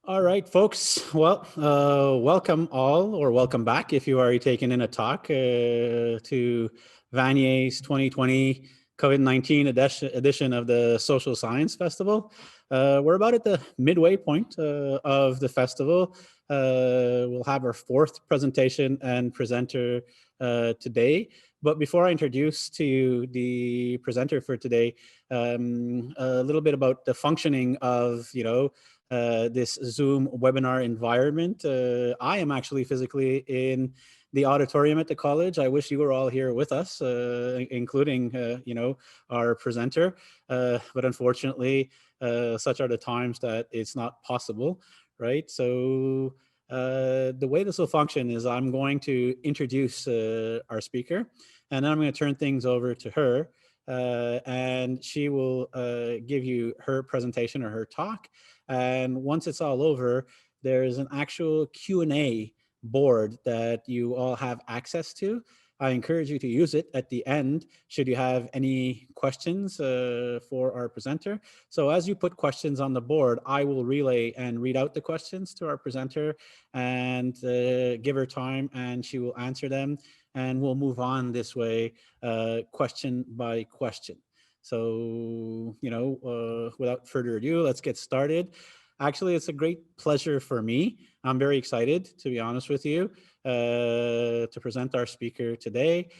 All right, folks. Well, welcome all, or welcome back if you already taken in a talk to Vanier's 2020 COVID-19 edition of the Social Science Festival. We're about at the midway point of the festival. We'll have our fourth presentation and presenter today. But before I introduce to you the presenter for today, a little bit about the functioning of, this Zoom webinar environment. I am actually physically in the auditorium at the college. I wish you were all here with us, including, our presenter. But unfortunately, such are the times that it's not possible, right? So the way this will function is I'm going to introduce our speaker, and then I'm going to turn things over to her. And she will give you her presentation or her talk. And once it's all over, there's an actual Q&A board that you all have access to. I encourage you to use it at the end should you have any questions for our presenter. So as you put questions on the board, I will relay and read out the questions to our presenter and give her time, and she will answer them. And we'll move on this way, question by question. So, without further ado, let's get started. Actually, it's a great pleasure for me. I'm very excited, to be honest with you, to present our speaker today.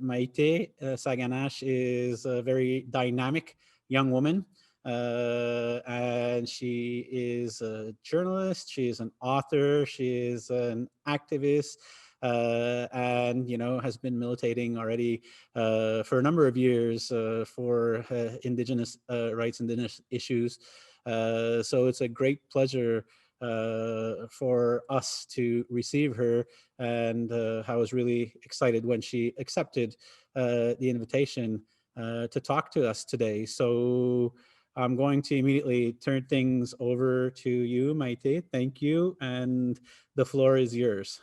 Maïtée Saganash is a very dynamic young woman. And she is a journalist, she is an author, she is an activist, and has been militating already for a number of years for Indigenous rights, Indigenous issues. So it's a great pleasure for us to receive her, and I was really excited when she accepted the invitation to talk to us today. So I'm going to immediately turn things over to you, Maïtée. Thank you, and the floor is yours.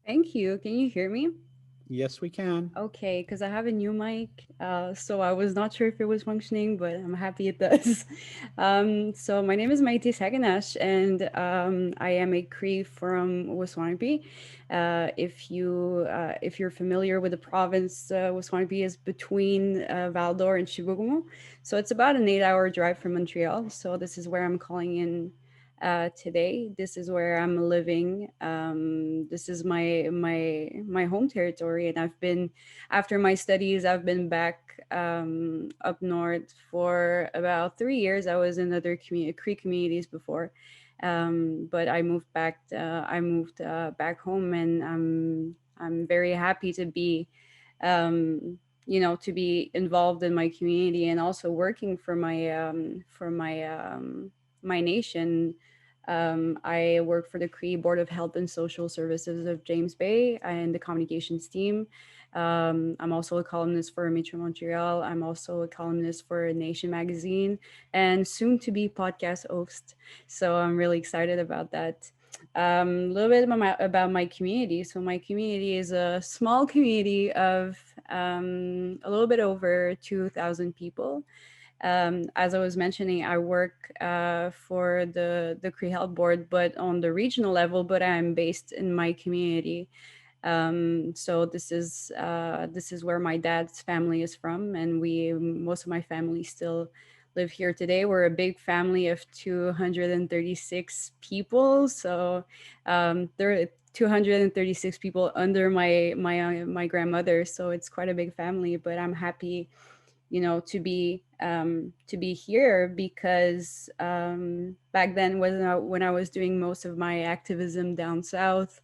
Thank you. Can you hear me? Yes, we can. Okay, because I have a new mic, so I was not sure if it was functioning, but I'm happy it does. So my name is Maïtée Saganash, and I am a Cree from Waswanipi. If you're familiar with the province, Waswanipi is between Val d'Or and Chibougamau, so it's about an 8-hour drive from Montreal. So this is where I'm calling in today. This is where I'm living. This is my home territory, and I've been after my studies. I've been back up north for about 3 years. I was in other Cree communities before, but I moved back. I moved back home, and I'm very happy to be. To be involved in my community and also working for my nation. I work for the Cree Board of Health and Social Services of James Bay and the communications team. I'm also a columnist for Metro Montreal. I'm also a columnist for Nation magazine and soon to be podcast host. So I'm really excited about that. A little bit about my community. So my community is a small community of a little bit over 2,000 people. As I was mentioning, I work for the Cree Health Board, but on the regional level. But I'm based in my community. So this is where my dad's family is from, and most of my family still live here today. We're a big family of 236 people. So there are 236 people under my grandmother. So it's quite a big family. But I'm happy to be here because back then when I was doing most of my activism down south,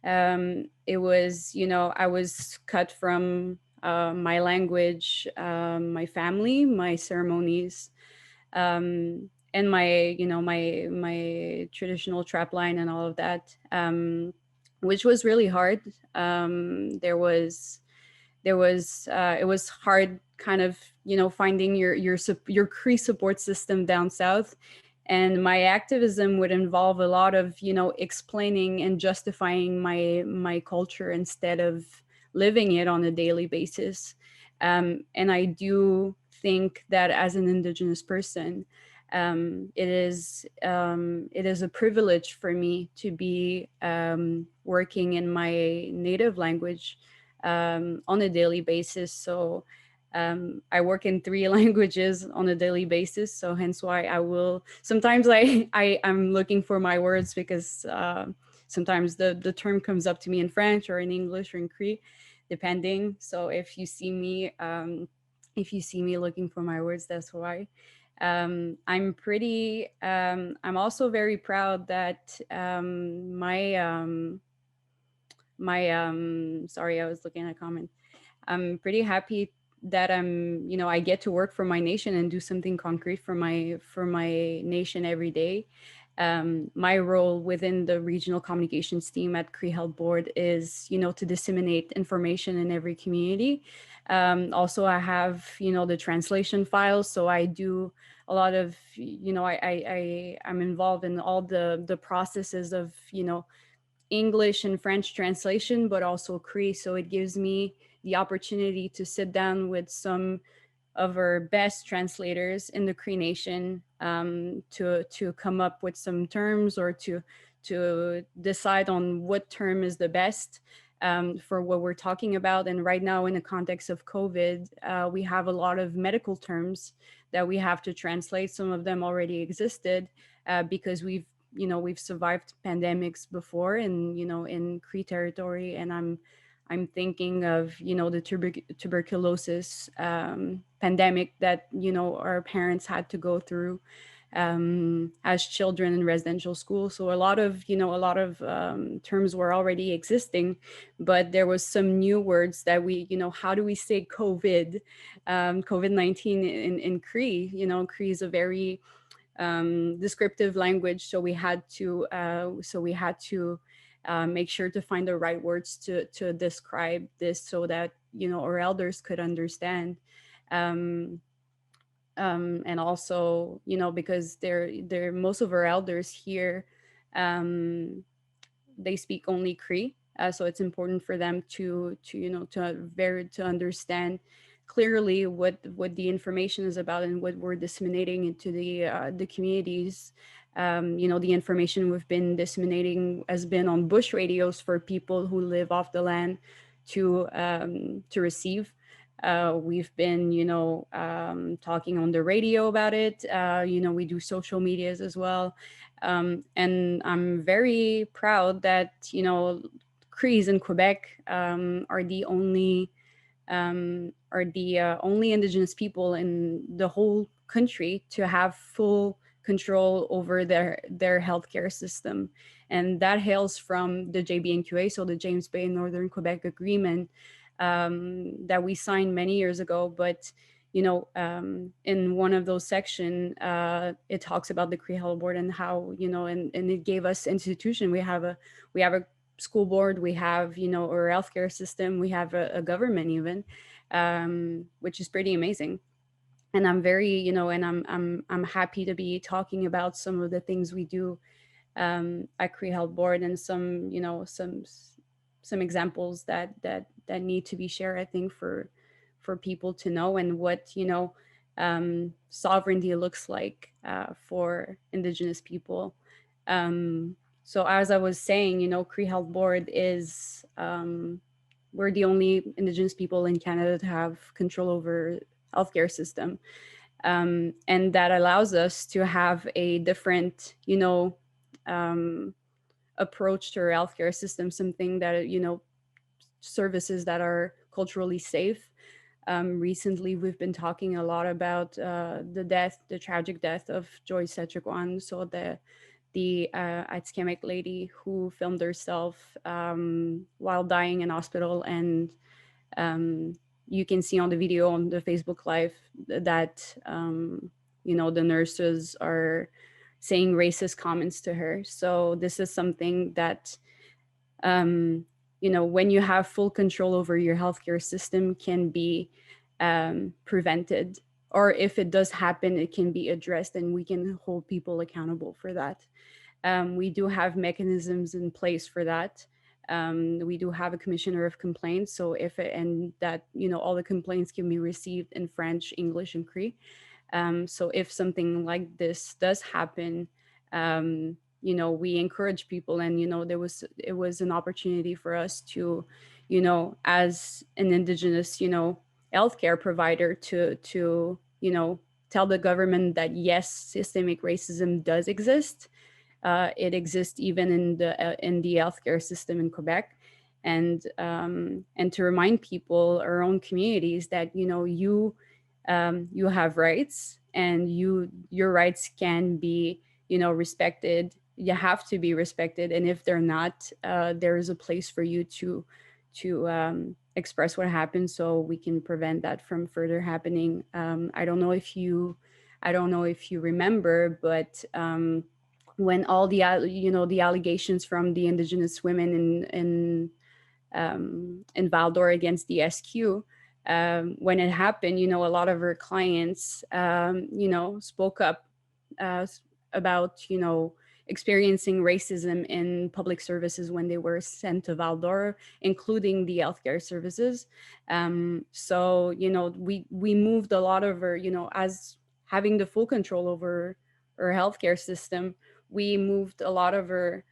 it was I was cut from my language, my family, my ceremonies, and my traditional trap line and all of that, which was really hard. It was hard kind of finding your Cree support system down south, and my activism would involve a lot of explaining and justifying my culture instead of living it on a daily basis. And I do think that as an Indigenous person, It is a privilege for me to be working in my native language on a daily basis. So I work in three languages on a daily basis. So hence why I will sometimes I'm looking for my words because sometimes the term comes up to me in French or in English or in Cree, depending. So if you see me looking for my words, that's why. I'm also very proud that sorry, I was looking at a comment. I'm pretty happy that I get to work for my nation and do something concrete for my nation every day. My role within the regional communications team at Cree Health Board is, to disseminate information in every community. Also, I have, the translation files, so I do a lot of, I'm involved in all the processes of, English and French translation, but also Cree. So it gives me the opportunity to sit down with some of our best translators in the Cree Nation to come up with some terms or to decide on what term is the best for what we're talking about. And right now, in the context of COVID, we have a lot of medical terms that we have to translate. Some of them already existed because we've survived pandemics before in Cree territory, and I'm thinking of the tuberculosis pandemic that our parents had to go through as children in residential school. So a lot of terms were already existing, but there was some new words that how do we say COVID-19 in Cree? Cree is a very descriptive language, so we had to make sure to find the right words to describe this so that our elders could understand. um, and also because they're most of our elders here, um, they speak only Cree, so it's important for them to understand clearly what the information is about and what we're disseminating into the communities. The information we've been disseminating has been on bush radios for people who live off the land to receive. We've been, talking on the radio about it. We do social medias as well. And I'm very proud that, Crees in Quebec are the only Indigenous people in the whole country to have full control over their healthcare system, and that hails from the JBNQA, so the James Bay Northern Quebec Agreement, that we signed many years ago. But in one of those sections, it talks about the Cree Health Board and how and it gave us institution. We have a school board, we have our healthcare system, we have a government even, which is pretty amazing. And I'm very and I'm happy to be talking about some of the things we do at Cree Health Board, and some examples that need to be shared, I think, for people to know, and what sovereignty looks like for Indigenous people. So as I was saying, Cree Health Board is we're the only Indigenous people in Canada to have control over healthcare system, and that allows us to have a different, approach to our healthcare system. Something that services that are culturally safe. Recently, we've been talking a lot about the tragic death of Joyce Cedric, so the Atskemic lady who filmed herself while dying in hospital. And you can see on the video on the Facebook Live that the nurses are saying racist comments to her. So this is something that when you have full control over your healthcare system, can be prevented, or if it does happen, it can be addressed, and we can hold people accountable for that. We do have mechanisms in place for that. We do have a commissioner of complaints, so and that all the complaints can be received in French, English, and Cree. So if something like this does happen, you know, we encourage people, and, you know, it was an opportunity for us to, you know, as an Indigenous, you know, healthcare provider, to, you know, tell the government that yes, systemic racism does exist. It exists even in the healthcare system in Quebec, and to remind people, our own communities, that, you know, you have rights, and your rights can be, you know, respected. You have to be respected, and if they're not, there is a place for you to express what happened, so we can prevent that from further happening. I don't know if you remember, but when all you know, the allegations from the Indigenous women in Val-d'Or against the SQ, when it happened, you know, a lot of our clients, you know, spoke up uh, about, you know, experiencing racism in public services when they were sent to Val-d'Or, including the healthcare services. So, you know, we moved a lot of our, you know, as having the full control over our healthcare system, we moved a lot of our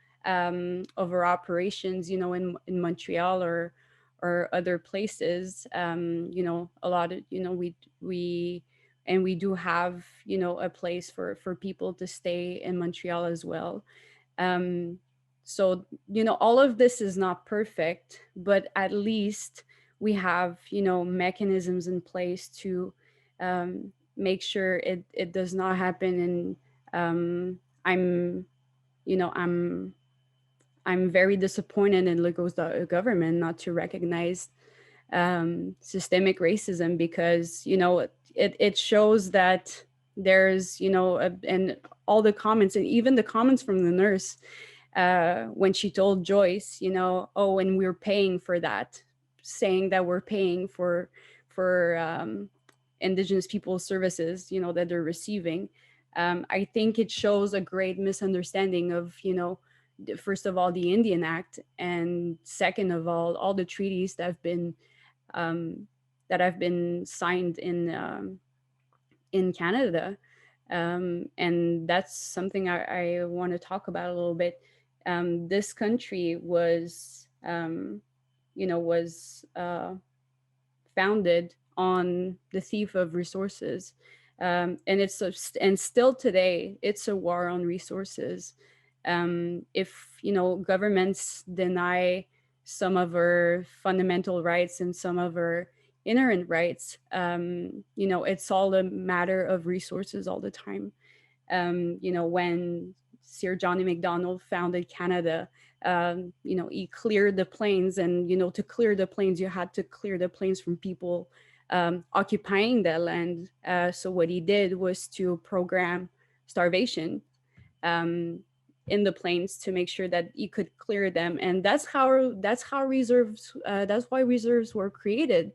operations, you know, in Montreal or other places. You know, a lot of, you know, we and we do have, you know, a place for people to stay in Montreal as well. Um, so, you know, all of this is not perfect, but at least we have, you know, mechanisms in place to make sure it does not happen. And I'm, you know, I'm very disappointed in Legault's government not to recognize systemic racism, because, you know, it shows that there's, you know, and all the comments, and even the comments from the nurse, when she told Joyce, you know, oh, and we're paying for that, saying that we're paying for Indigenous people's services, you know, that they're receiving. I think it shows a great misunderstanding of, you know, first of all, the Indian Act, and second of all the treaties um, that have been signed in Canada. And that's something I want to talk about a little bit. This country was, you know, was founded on the thief of resources, and and still today it's a war on resources. If, you know, governments deny some of our fundamental rights and some of our inherent rights, you know, it's all a matter of resources all the time. You know, when Sir Johnny MacDonald founded Canada, you know, he cleared the plains, and, you know, to clear the plains, you had to clear the plains from people occupying the land. So what he did was to program starvation um, in the plains to make sure that he could clear them, and that's how reserves. That's why reserves were created.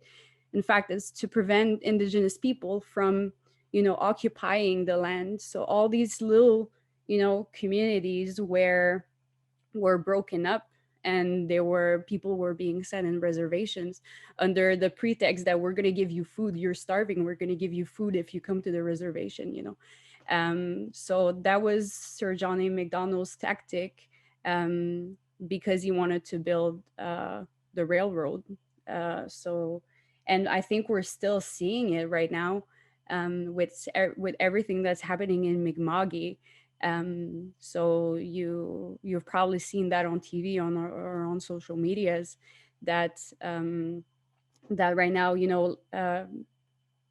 In fact, is to prevent Indigenous people from, you know, occupying the land. So all these little, you know, communities were broken up, and there were people were being set in reservations under the pretext that we're going to give you food, you're starving, we're going to give you food if you come to the reservation, you know. So that was Sir Johnny MacDonald's tactic, um, because he wanted to build the railroad. So, and I think we're still seeing it right now, with everything that's happening in Mi'kma'ki. So you've probably seen that on TV, or on social medias, that that right now, you know,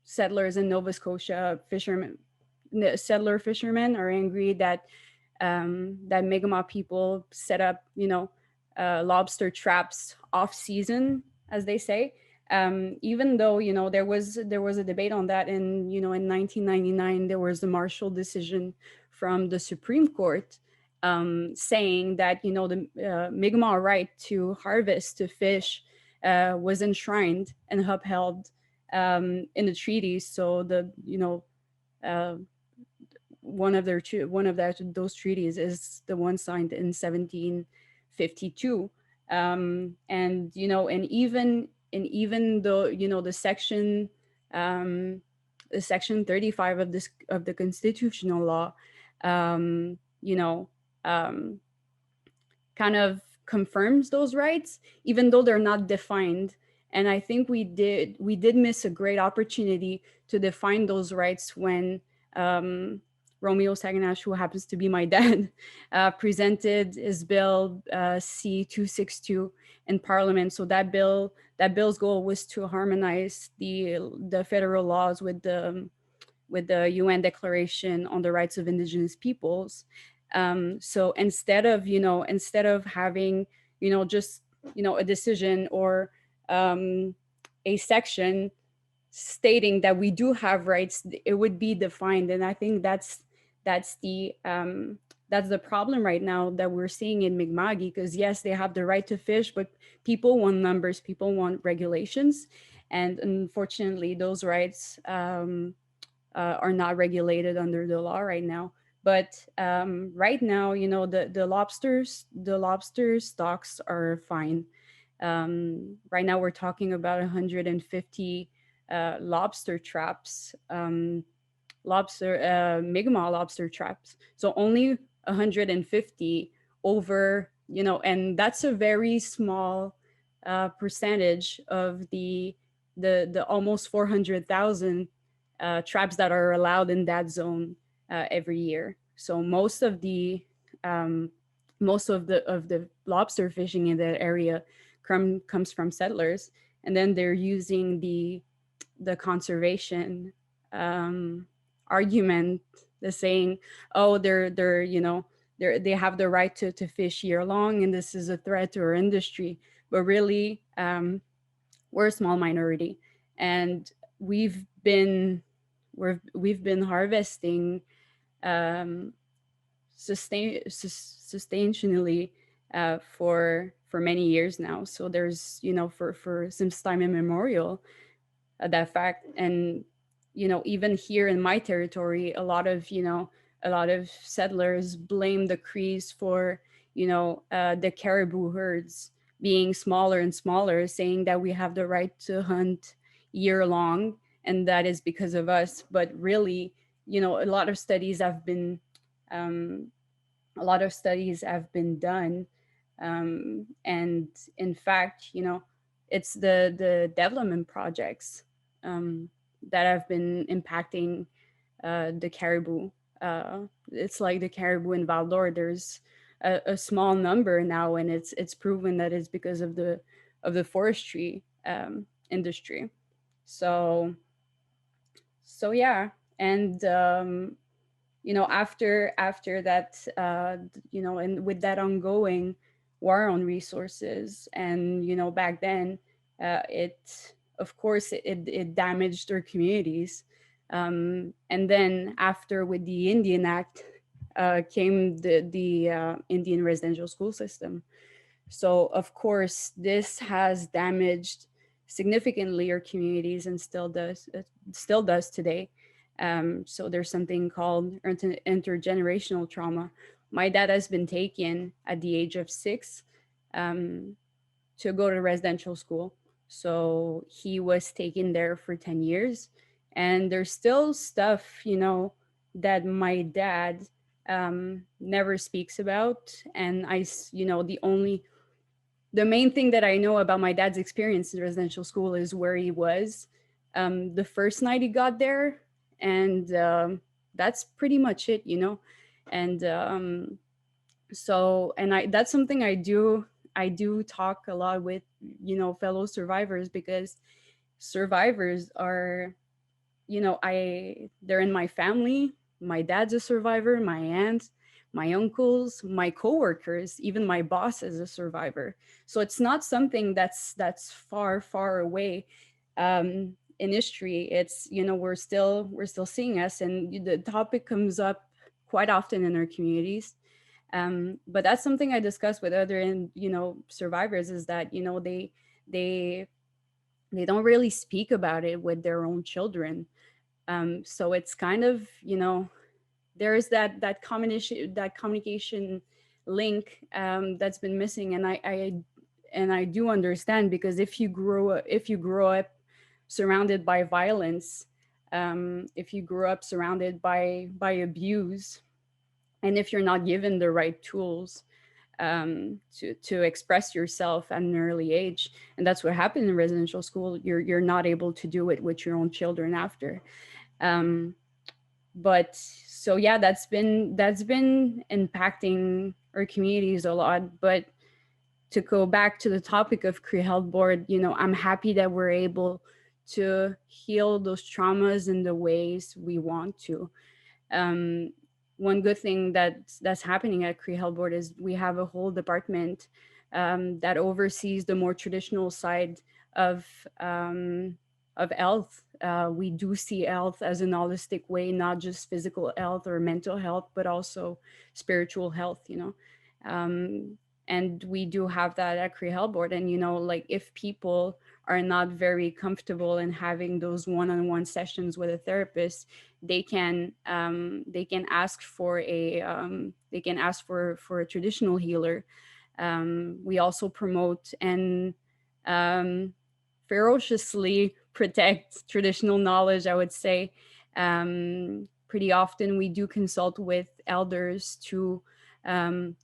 settlers in Nova Scotia, settler fishermen are angry that that Mi'kmaq people set up, you know, lobster traps off season, as they say. Even though, you know, there was a debate on that, and, you know, in 1999 there was the Marshall decision from the Supreme Court, saying that, you know, the Mi'kmaq right to harvest, to fish, was enshrined and upheld in the treaties. So the, you know, uh, one of those treaties is the one signed in 1752. And, you know, and even though, you know, the section, um, Section 35 of this of the constitutional law, you know, kind of confirms those rights, even though they're not defined. And I think we did miss a great opportunity to define those rights when Romeo Saganash, who happens to be my dad, presented his bill C-262 in Parliament. So that bill's goal was to harmonize the federal laws with the UN Declaration on the Rights of Indigenous Peoples. So instead of having, just, a decision or a section stating that we do have rights, it would be defined. And I think that's the problem right now that we're seeing in Mi'kma'ki, because yes, they have the right to fish, but people want numbers, people want regulations. And unfortunately, those rights are not regulated under the law right now. But right now, the lobster stocks are fine. Right now, we're talking about 150 lobster traps, Mi'kmaq lobster traps. So only 150 over, and that's a very small percentage of the almost 400,000 traps that are allowed in that zone every year. So most of the lobster fishing in that area comes from settlers, and then they're using the conservation argument, the saying, oh, they have the right to fish year long, and this is a threat to our industry. But really, we're a small minority, and we've been harvesting um, sustainably for many years now. So there's, for since time immemorial, that fact. And even here in my territory, a lot of settlers blame the Crees for the caribou herds being smaller and smaller, saying that we have the right to hunt year long, and that is because of us. But really, a lot of studies have been um, done, and in fact, it's the development projects that have been impacting the caribou. It's like the caribou in Val d'Or. There's a small number now, and it's proven that it's because of the forestry industry. So yeah. And after that, and with that ongoing war on resources, and back then, it of course it damaged our communities. And then after, with the Indian Act, came the Indian residential school system. So of course this has damaged significantly our communities, and still does today. So there's something called intergenerational trauma. My dad has been taken at the age of 6 um, to go to residential school. So he was taken there for 10 years. And there's still stuff, that my dad never speaks about. And the main thing that I know about my dad's experience in residential school is where he was the first night he got there, and that's pretty much it. And that's something I do talk a lot with fellow survivors, because survivors are, they're in my family. My dad's a survivor, my aunt, my uncles, my coworkers, even my boss is a survivor. So it's not something that's far away in history. It's, we're still seeing us, and the topic comes up quite often in our communities. But that's something I discuss with other, survivors, is that they they don't really speak about it with their own children. So it's kind of, there's that communication link that's been missing. And I do understand, because if you grow up surrounded by violence, if you grew up surrounded by abuse, and if you're not given the right tools to express yourself at an early age, and that's what happened in residential school, you're not able to do it with your own children after. Um, but so yeah, that's been impacting our communities a lot. But to go back to the topic of Cree Health Board, I'm happy that we're able to heal those traumas in the ways we want to. Um, One good thing that's happening at Cree Health Board is we have a whole department that oversees the more traditional side of health. We do see health as an holistic way, not just physical health or mental health, but also spiritual health. Um, and we do have that at Cree Health Board. And like, if people are not very comfortable in having those one-on-one sessions with a therapist, they can ask for a traditional healer. We also promote and um, ferociously protect traditional knowledge, I would say. Pretty often we do consult with elders to um,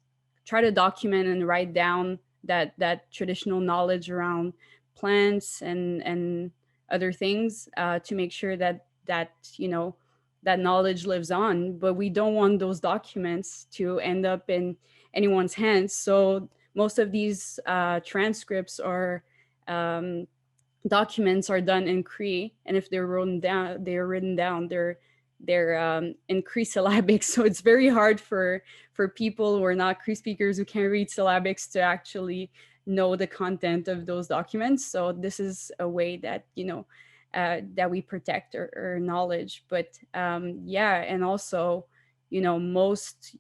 try to document and write down that traditional knowledge around plants and other things, to make sure that knowledge lives on. But we don't want those documents to end up in anyone's hands. So most of these transcripts or um, documents are done in Cree, and if they're written down, they're in Cree syllabics. So it's very hard for people who are not Cree speakers, who can't read syllabics, to actually know the content of those documents. So this is a way that that we protect our knowledge. But yeah, and also most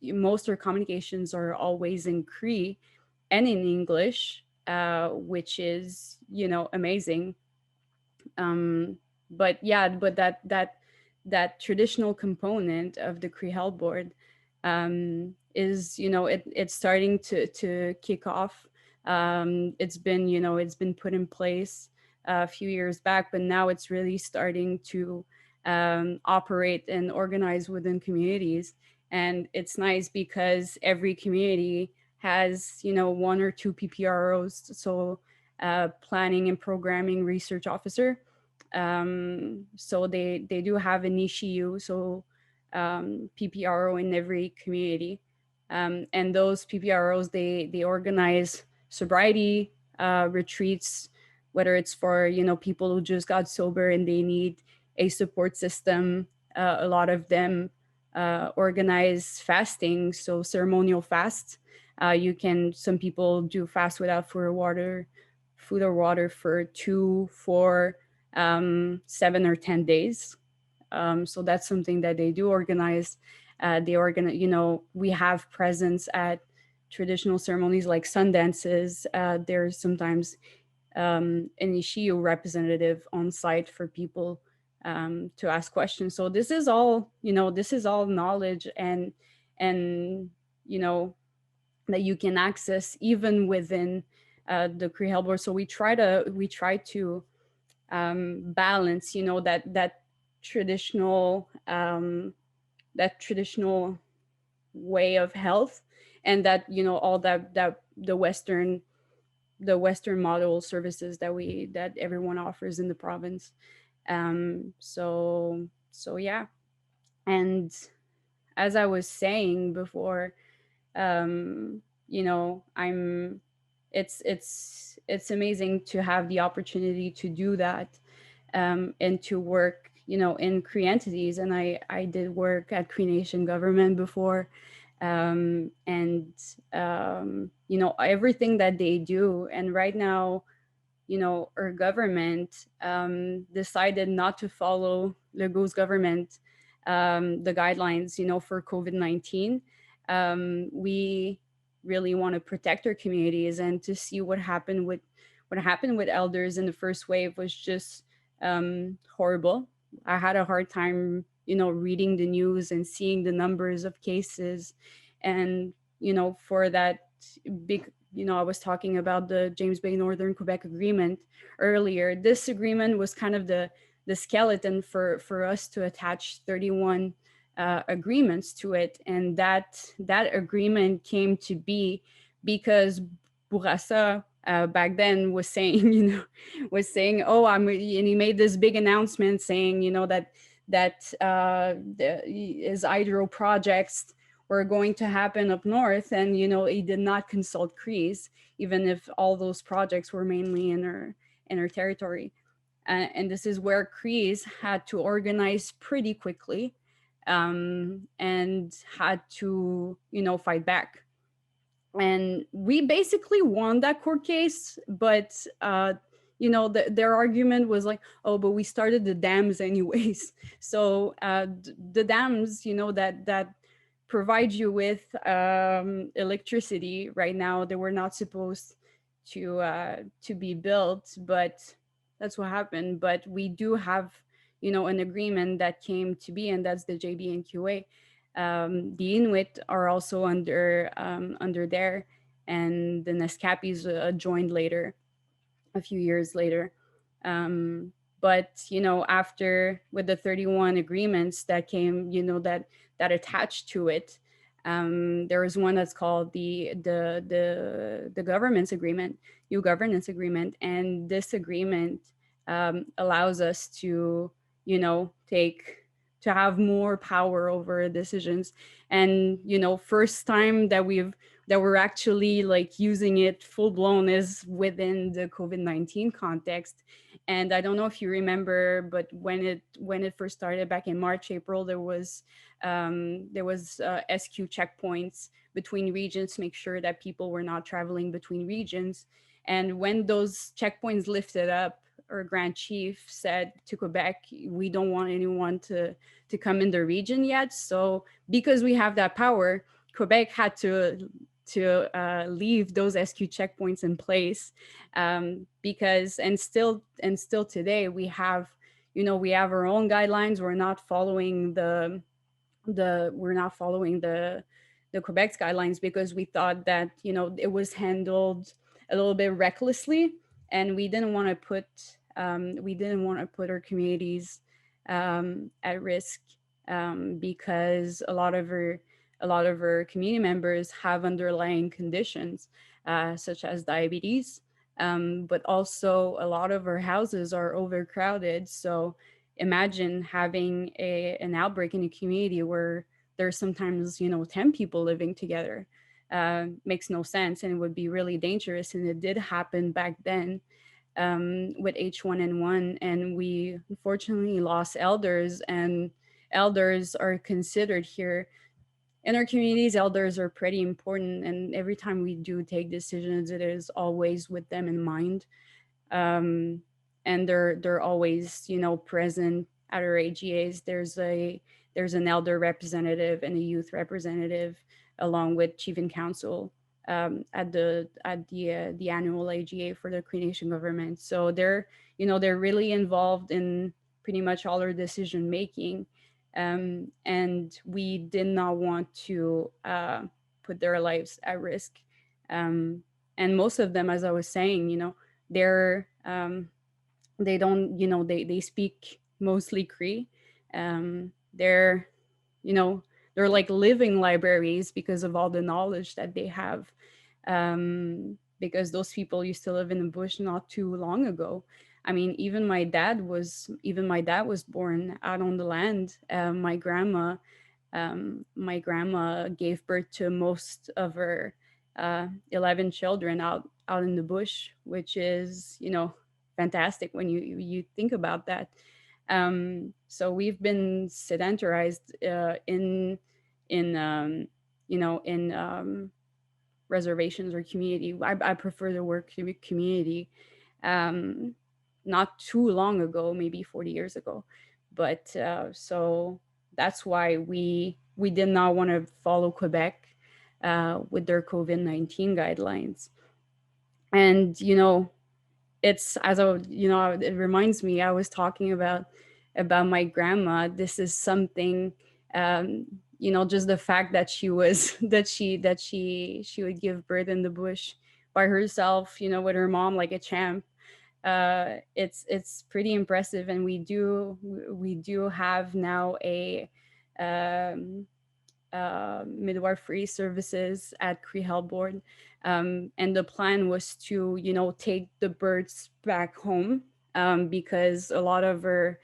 our communications are always in Cree and in English, which is amazing. um but yeah, but that traditional component of the Cree Health Board is it's starting to kick off. It's been put in place a few years back, but now it's really starting to operate and organize within communities. And it's nice because every community has one or two PPROs, so planning and programming research officer. So they do have an issue, so PPRO in every community. And those PPROs, they organize sobriety retreats, whether it's for people who just got sober and they need a support system. A lot of them organize fasting, so ceremonial fast. Some people do fast without food or water for 2, 4, 7 or 10 days. So that's something that they do organize. We have presence at traditional ceremonies like sun dances. There's sometimes an Ishiyu representative on site for people to ask questions. So this is all knowledge and that you can access even within the Cree Health Board. So we try to balance, traditional um, that traditional way of health, and that all that the Western model services that everyone offers in the province. So yeah, and as I was saying before, I'm it's amazing to have the opportunity to do that, and to work in Cree entities. And I did work at Cree Nation government before, and everything that they do. And right now, our government decided not to follow Legault's government, the guidelines, for COVID-19. We really want to protect our communities, and to see what happened with elders in the first wave was just horrible. I had a hard time, reading the news and seeing the numbers of cases. And, for that big, I was talking about the James Bay Northern Quebec Agreement earlier. This agreement was kind of skeleton for us to attach 31 agreements to it. And that agreement came to be because Bourassa back then was saying, oh, and he made this big announcement saying, his hydro projects were going to happen up north, and he did not consult Crees, even if all those projects were mainly in her territory. And this is where Crees had to organize pretty quickly, and had to fight back. And we basically won that court case, but their argument was like, oh, but we started the dams anyways. So the dams that provide you with electricity right now, they were not supposed to be built, but that's what happened. But we do have an agreement that came to be, and that's the JBNQA. The Inuit are also under there, and the Neskapis joined later, a few years later. But after, with the 31 agreements that came, that attached to it, there was one that's called the governance agreement, new governance agreement, and this agreement allows us to to have more power over decisions. And first time that we're actually like using it full blown is within the COVID-19 context. And I don't know if you remember, but when it first started back in March, April, there was SQ checkpoints between regions to make sure that people were not traveling between regions. And when those checkpoints lifted up, our Grand Chief said to Quebec, we don't want anyone to come in the region yet. So because we have that power, Quebec had to leave those SQ checkpoints in place, because and still today we have our own guidelines. We're not following the Quebec's guidelines because we thought that it was handled a little bit recklessly, and we didn't want to put our communities at risk, because a lot of our community members have underlying conditions, such as diabetes, but also a lot of our houses are overcrowded. So imagine having an outbreak in a community where there's sometimes 10 people living together. Makes no sense, and it would be really dangerous. And it did happen back then, with H1N1, and we unfortunately lost elders, and elders are considered here in our communities. Elders are pretty important, and every time we do take decisions, it is always with them in mind. And they're always present at our AGAs. There's an elder representative and a youth representative, along with chief and council, at the annual AGA for the Cree Nation government. So they're really involved in pretty much all our decision making, and we did not want to put their lives at risk. And most of them, as I was saying, they're they don't they speak mostly Cree. They're they're like living libraries because of all the knowledge that they have, because those people used to live in the bush not too long ago. I mean, even my dad was born out on the land. My grandma gave birth to most of her 11 children out in the bush, which is fantastic when you think about that. So we've been sedentarized in reservations or community. I prefer the word community. Not too long ago, maybe 40 years ago, but so that's why we did not want to follow Quebec with their COVID-19 guidelines. And it's, as it reminds me, I was talking about my grandma. This is something, just the fact that she was that she would give birth in the bush by herself, with her mom like a champ. It's pretty impressive, and we do have now a um, midwifery services at Cree Health Board, and the plan was to take the birds back home, because a lot of our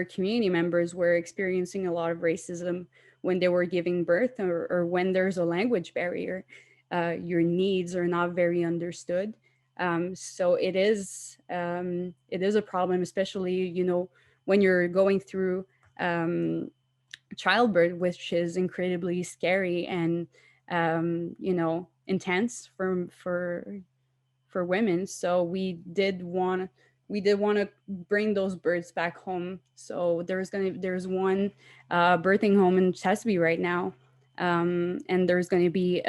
community members were experiencing a lot of racism when they were giving birth, or when there's a language barrier. Your needs are not very understood. So it is a problem, especially when you're going through childbirth, which is incredibly scary and intense for women. So we did want to bring those birds back home. So there's one birthing home in Chesapeake right now, and there's going to be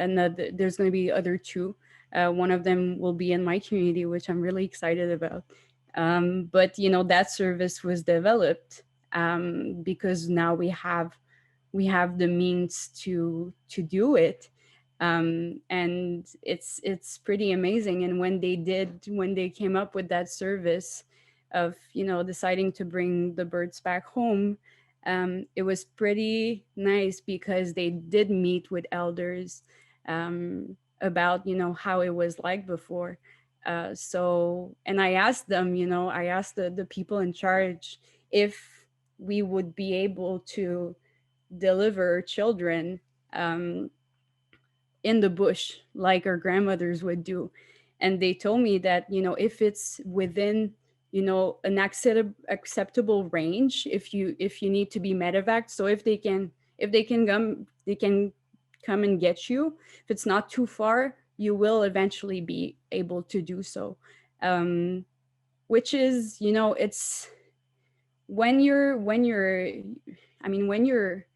other two. One of them will be in my community, which I'm really excited about. But that service was developed because now we have the means to do it. And it's pretty amazing. And when they came up with that service of deciding to bring the birds back home, it was pretty nice because they did meet with elders about how it was like before. So, and I asked the people in charge if we would be able to deliver children um, in the bush like our grandmothers would do. And they told me that if it's within an acceptable range, if you need to be medevac, so if they can come and get you, if it's not too far, you will eventually be able to do so. Which is it's when you're I mean, when your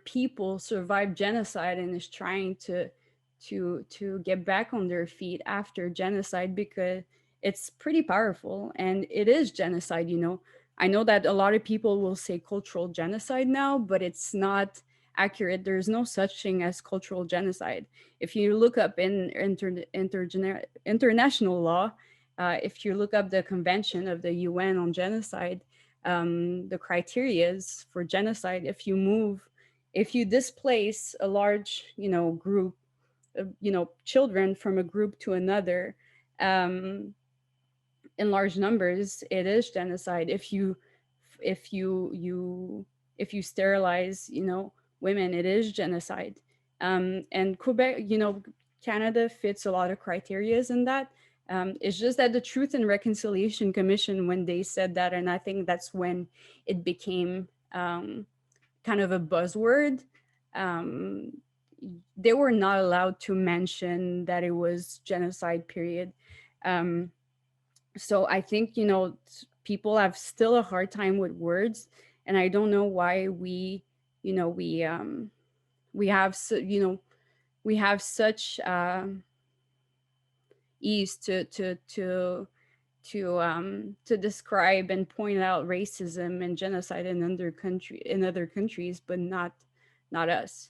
people survive genocide and is trying to get back on their feet after genocide, because it's pretty powerful and it is genocide. I know that a lot of people will say cultural genocide now, but it's not accurate. There's no such thing as cultural genocide. If you look up in international law, if you look up the convention of the UN on genocide, the criterias for genocide, if you displace a large group of children from a group to another, um, in large numbers, it is genocide. If you sterilize women, it is genocide. And Quebec, Canada fits a lot of criterias in that. It's just that the Truth and Reconciliation Commission, when they said that, and I think that's when it became kind of a buzzword, um, they were not allowed to mention that it was genocide, period. Um, so I think people have still a hard time with words, and I don't know why you know we have we have such ease to describe and point out racism and genocide in other countries, but not us.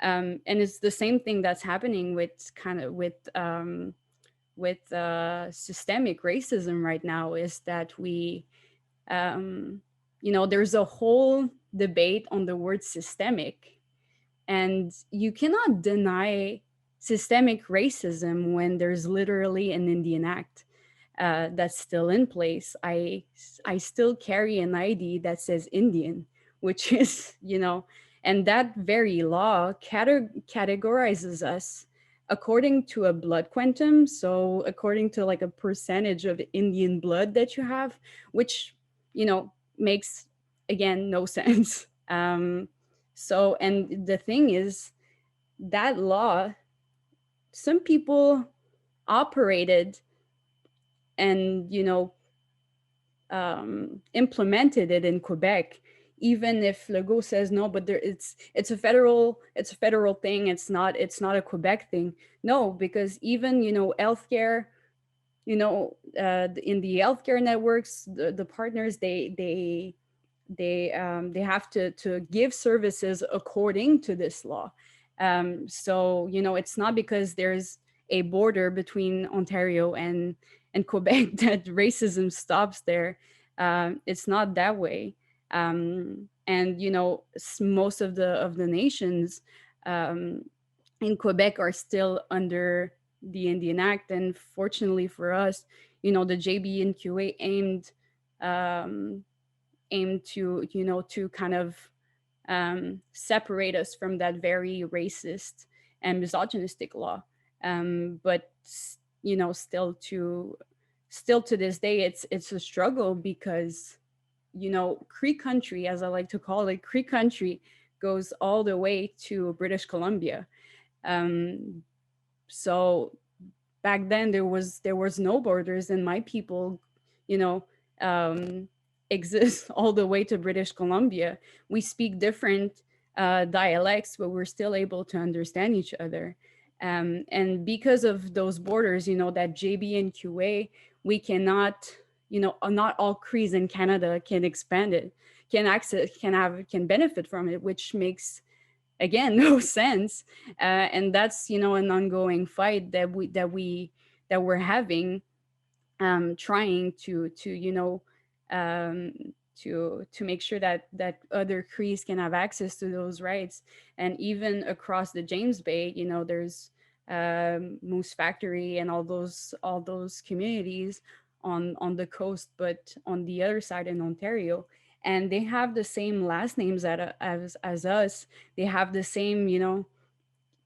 And it's the same thing that's happening with systemic racism right now, is that um, there's a whole debate on the word systemic, and you cannot deny systemic racism when there's literally an Indian Act that's still in place. I still carry an ID that says Indian, which is and that very law categorizes us according to a blood quantum. So according to like a percentage of Indian blood that you have, which makes again no sense. So, and the thing is, that law, some people operated and implemented it in Quebec, even if Legault says no, but it's a federal thing. It's not a Quebec thing. No, because even healthcare, in the healthcare networks, the partners, they have to give services according to this law. So it's not because there's a border between Ontario and Quebec that racism stops there. It's not that way. And most of the nations in Quebec are still under the Indian Act, and fortunately for us, the JBNQA um, aimed to to kind of separate us from that very racist and misogynistic law. But still to this day, it's a struggle because Cree country, as I like to call it, Cree country goes all the way to British Columbia. Um, so back then there was no borders, and my people, you know, um, exist all the way to British Columbia. We speak different dialects, but we're still able to understand each other. And because of those borders, that JB and QA, we cannot, not all Crees in Canada can expand it, can benefit from it, which makes again no sense. And that's an ongoing fight that we're having, trying um, to make sure that other Crees can have access to those rights. And even across the James Bay, there's Moose Factory and all those communities on the coast, but on the other side in Ontario, and they have the same last names as us. They have the same,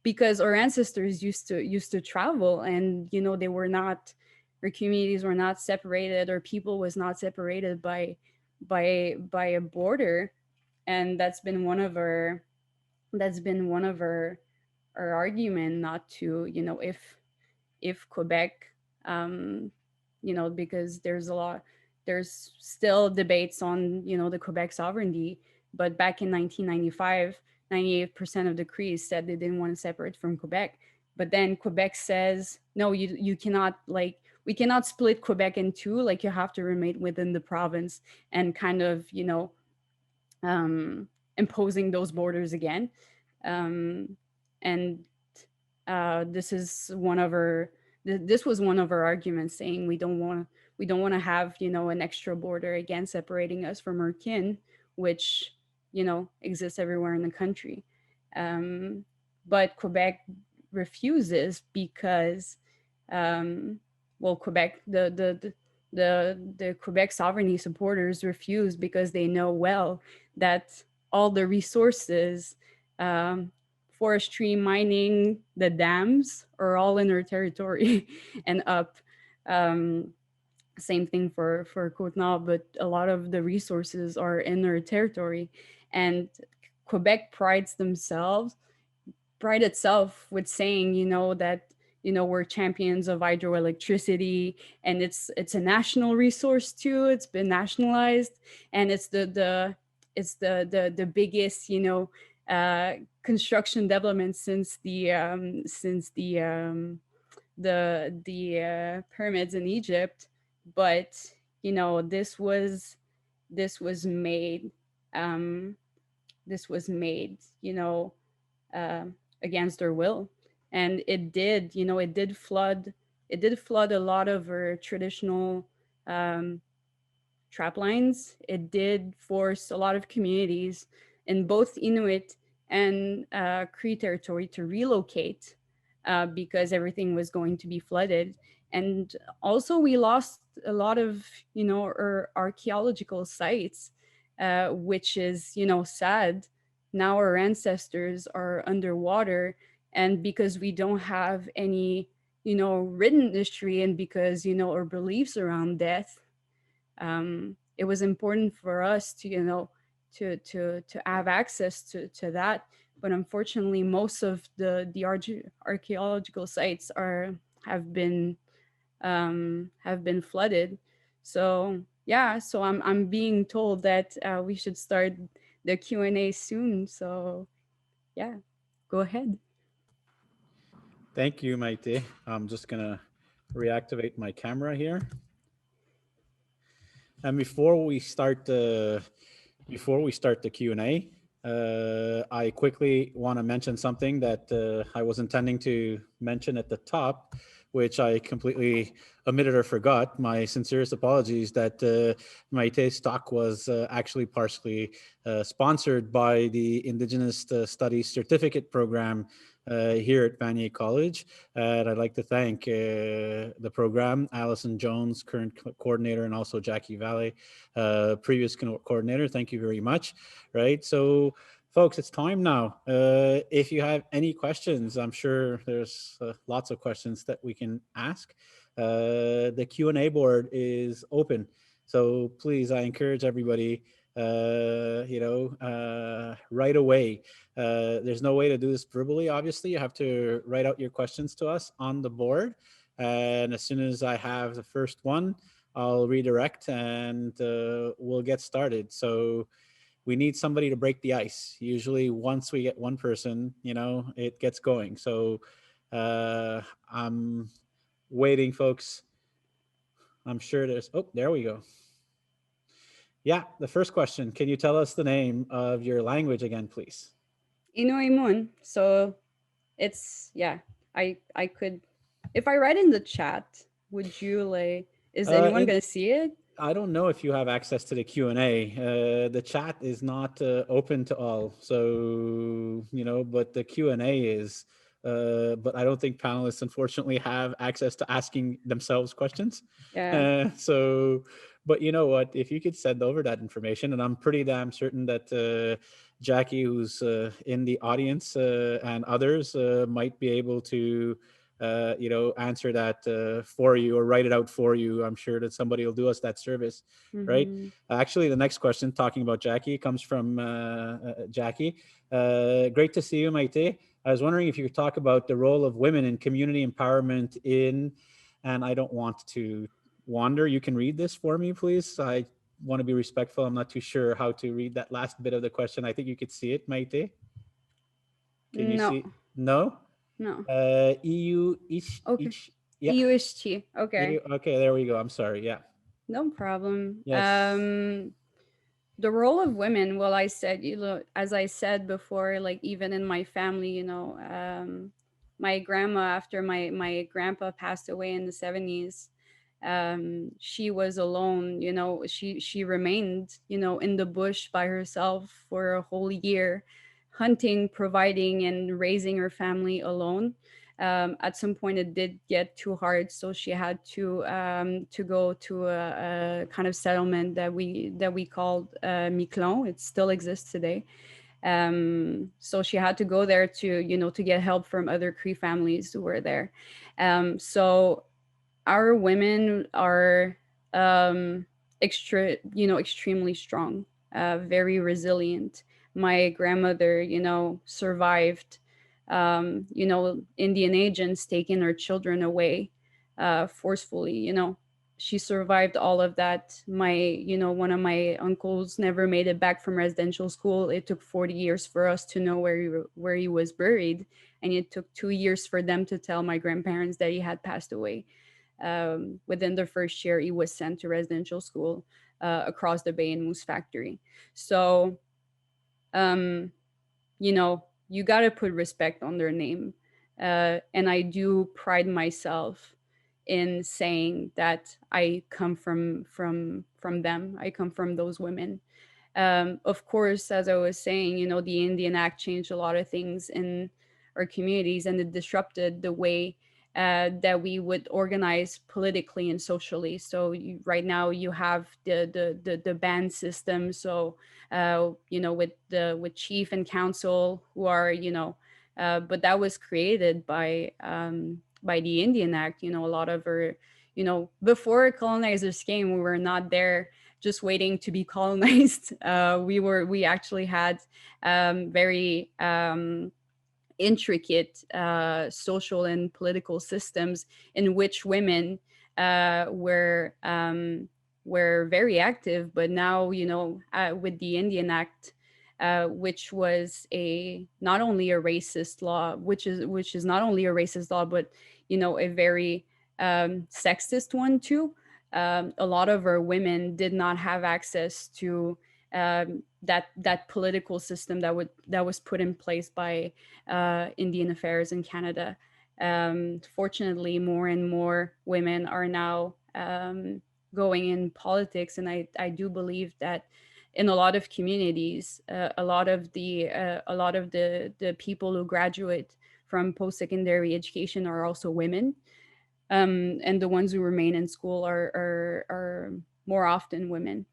because our ancestors used to travel, and they were not, our communities were not separated, or people was not separated by a border. And that's been one of our argument, not to, if Quebec, um, because there's still debates on, the Quebec sovereignty. But back in 1995, 98% of the Crees said they didn't want to separate from Quebec. But then Quebec says, no, you cannot, like, we cannot split Quebec in two, like, you have to remain within the province, and kind of, imposing those borders again. Um, and this is one of our this was one of our arguments, saying we don't want to have, an extra border again separating us from our kin, which exists everywhere in the country. um, but Quebec refuses because, well, Quebec, the Quebec sovereignty supporters refuse because they know well that all the resources, um, forestry, mining, the dams, are all in their territory and up. Um, Same thing for Côte-Nord, but a lot of the resources are in their territory, and Quebec pride itself with saying, that we're champions of hydroelectricity, and it's a national resource too. It's been nationalized, and it's the biggest, construction development since the pyramids in Egypt. But this was made, um, this was made, uh, against their will, and it did flood a lot of our traditional, um, trap lines. It did force a lot of communities in both Inuit and Cree territory to relocate, because everything was going to be flooded. And also, we lost a lot of, our archaeological sites, which is, sad. Now our ancestors are underwater, and because we don't have any, written history, and because, our beliefs around death, it was important for us to, to have access to that. But unfortunately, most of the archaeological sites have been flooded. So yeah, so I'm being told that we should start the Q&A soon. So yeah, go ahead. Thank you, Maite. I'm just gonna reactivate my camera here. And before we start the Q&A, I quickly want to mention something that I was intending to mention at the top, which I completely omitted or forgot. My sincerest apologies that Maïtée's talk was actually partially sponsored by the Indigenous Studies Certificate Program here at Vanier College. And I'd like to thank the program, Allison Jones, current coordinator, and also Jackie Valley, previous coordinator. Thank you very much. Right. So, folks, it's time now. If you have any questions, I'm sure there's lots of questions that we can ask. The Q&A board is open. So please, I encourage everybody, right away. There's no way to do this verbally, obviously. You have to write out your questions to us on the board. And as soon as I have the first one, I'll redirect and we'll get started. So we need somebody to break the ice. Usually once we get one person, it gets going. So I'm waiting, folks. I'm sure there we go. Yeah, the first question. Can you tell us the name of your language again, please? Inuimun. So it's, yeah, I could, if I write in the chat, would you is anyone In gonna see it? I don't know if you have access to the Q&A. The chat is not open to all. So, but the Q&A is, but I don't think panelists unfortunately have access to asking themselves questions. Yeah. So, but you know what, if you could send over that information, and I'm pretty damn certain that Jackie, who's in the audience, and others might be able to answer that for you or write it out for you. I'm sure that somebody will do us that service, right? Mm-hmm. Actually, the next question, talking about Jackie, comes from Jackie. Great to see you, Maïtée. I was wondering if you could talk about the role of women in community empowerment and I don't want to wander. You can read this for me, please. I want to be respectful. I'm not too sure how to read that last bit of the question. I think you could see it, Maïtée. Can you No, see? No? no. EU Okay. each yeah. EUST. Okay. Okay, there we go. I'm sorry. Yeah. No problem. Yes. The role of women, well, I said, as I said before, like even in my family, my grandma, after my grandpa passed away in the 70s, she was alone. She remained, in the bush by herself for a whole year, hunting, providing, and raising her family alone. At some point it did get too hard, so she had to go to a kind of settlement that we called Miquelon. It still exists today. So she had to go there to get help from other Cree families who were there. So our women are extremely strong, very resilient. My grandmother, survived, Indian agents taking her children away forcefully. She survived all of that. One of my uncles never made it back from residential school. It took 40 years for us to know where he was buried, and it took 2 years for them to tell my grandparents that he had passed away. Within the first year, he was sent to residential school across the bay in Moose Factory. So, you got to put respect on their name. And I do pride myself in saying that I come from them. I come from those women. Of course, as I was saying, the Indian Act changed a lot of things in our communities, and it disrupted the way that we would organize politically and socially. So right now you have the band system. So with chief and council who are but that was created by the Indian Act. A lot of our before colonizers came, we were not there just waiting to be colonized. We actually had very intricate social and political systems in which women were very active. But now, with the Indian Act, which was a not only a racist law, which is not only a racist law, but a very sexist one too. A lot of our women did not have access to that political system that was put in place by Indian Affairs in Canada. Fortunately, more and more women are now going in politics, and I do believe that in a lot of communities, a lot of the people who graduate from post-secondary education are also women, and the ones who remain in school are more often women,